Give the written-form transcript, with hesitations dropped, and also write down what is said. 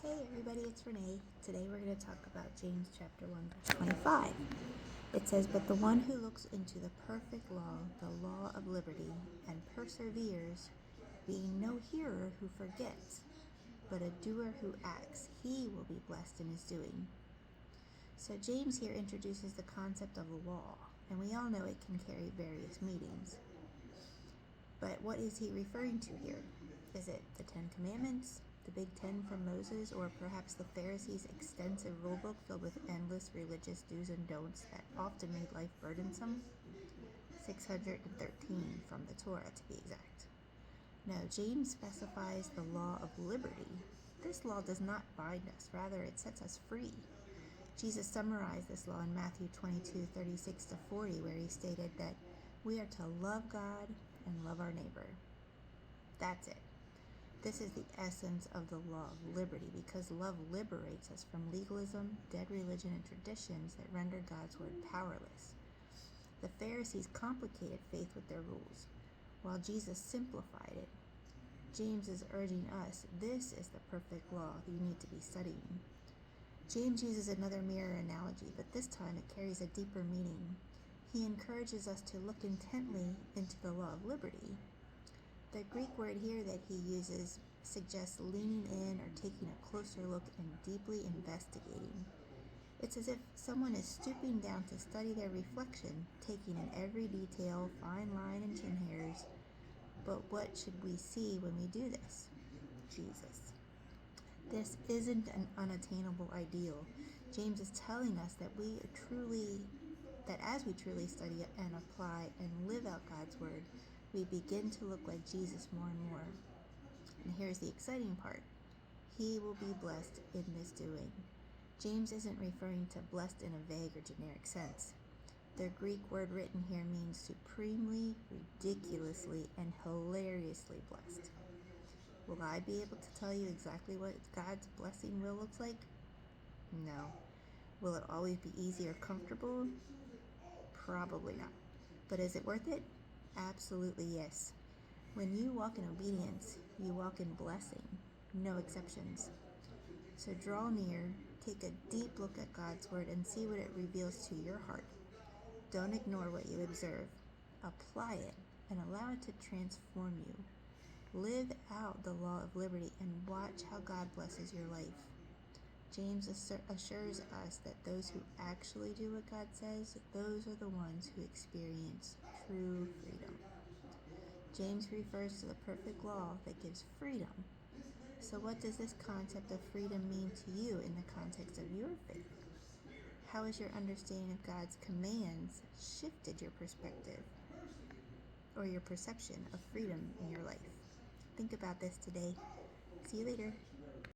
Hey everybody, it's Renee. Today we're going to talk about James chapter 1 verse 25. It says, "But the one who looks into the perfect law, the law of liberty, and perseveres, being no hearer who forgets, but a doer who acts, he will be blessed in his doing." So James here introduces the concept of the law, and we all know it can carry various meanings. But what is he referring to here? Is it the Ten Commandments, the Big Ten from Moses, or perhaps the Pharisees' extensive rulebook filled with endless religious do's and don'ts that often made life burdensome? 613 from the Torah, to be exact. No, James specifies the law of liberty. This law does not bind us, rather it sets us free. Jesus summarized this law in Matthew 22:36-40, where he stated that we are to love God and love our neighbor. That's it. This is the essence of the law of liberty, because love liberates us from legalism, dead religion, and traditions that render God's word powerless. The Pharisees complicated faith with their rules, while Jesus simplified it. James is urging us, this is the perfect law you need to be studying. James uses another mirror analogy, but this time it carries a deeper meaning. He encourages us to look intently into the law of liberty. The Greek word here that he uses suggests leaning in or taking a closer look and deeply investigating. It's as if someone is stooping down to study their reflection, taking in every detail, fine line and chin hairs. But what should we see when we do this? Jesus. This isn't an unattainable ideal. James is telling us that as we truly study and apply and live out God's word, we begin to look like Jesus more and more. And here's the exciting part. He will be blessed in this doing. James isn't referring to blessed in a vague or generic sense. The Greek word written here means supremely, ridiculously, and hilariously blessed. Will I be able to tell you exactly what God's blessing will looks like? No. Will it always be easy or comfortable? Probably not. But is it worth it? Absolutely yes. When you walk in obedience, you walk in blessing. No exceptions. So draw near, take a deep look at God's word, and see what it reveals to your heart. Don't ignore what you observe. Apply it and allow it to transform you. Live out the law of liberty and watch how God blesses your life. James assures us that those who actually do what God says, those are the ones who experience true freedom. James refers to the perfect law that gives freedom. So what does this concept of freedom mean to you in the context of your faith? How has your understanding of God's commands shifted your perspective or your perception of freedom in your life? Think about this today. See you later.